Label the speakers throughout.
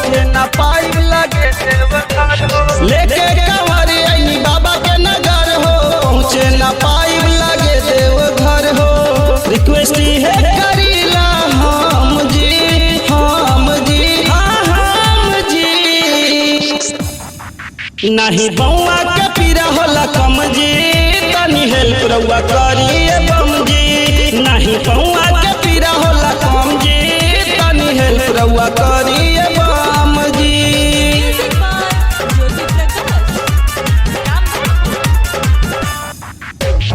Speaker 1: पहुँचे ना पाइब लगे लेके कंवरी आईनी बाबा के नगर हो, पहुँचे ना पाइब लगे देव घर हो। रिक्वेस्ट है करीला हम जी, हम जी, हम जी। नहीं बउआ के पीरा होला कम जी, तनी हेल्प रउआ करिए बम जी। नहीं बउआ के पीरा होला कम जी, तनी हेल्प रउआ करिए बम जी।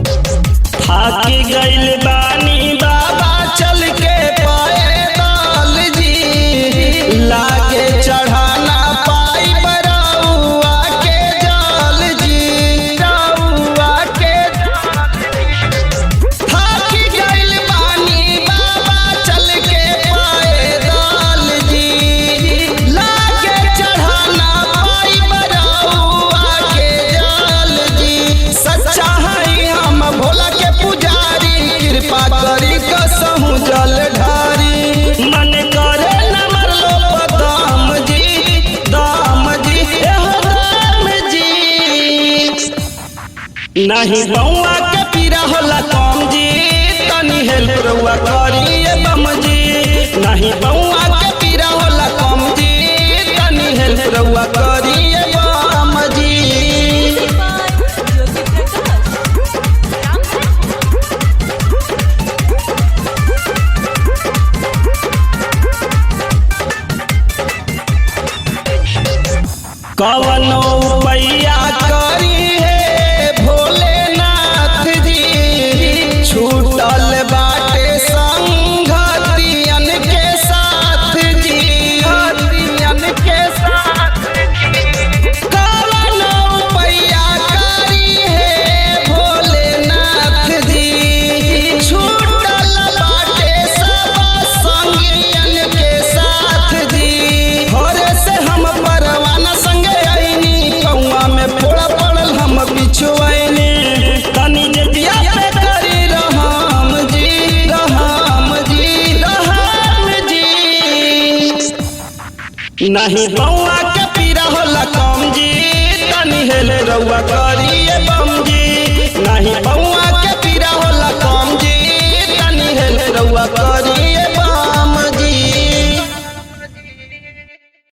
Speaker 1: थाकी गइल बानी बाबा चल के पैदल जी, लागे चढ़ाना पाई बरौआ के जल जी, रउआ के। थाकी गइल बानी बाबा चल के पैदल जी, लागे चढ़ाना पाई बरौआ के जल जी। सच्चा है हम भोला के पुजारी, कृपा करी कसहु जल ढारी। मन करे न मरलो दाम जी, दाम जी, एहो दाम जी। नहीं बउआ के पीरा होला कम जी, तनी हेल्प रउआ करिए बम जी। नहीं बउआ के पीरा होला कम जी, तनी हेल्प रउआ करिए बम जी। कवनो पैया करी है भोलेनाथ जी, छूटल बाटे संगतियन के साथ जी, हतियन के साथ। कवनो पैया करी है भोलेनाथ जी, छूटल बाटे सब संगियन के साथ जी। भोरे से हम परवाना संगे आईनी, कौआ में फोड़ा पड़ल हम बिछुआईनी। तनी जतिया पे करी रहम जी, रहम जी, रहम जी। नहीं बउआ के पीरा होला कम जी, तनी हेले रउआ करिए बम जी। नहीं बउआ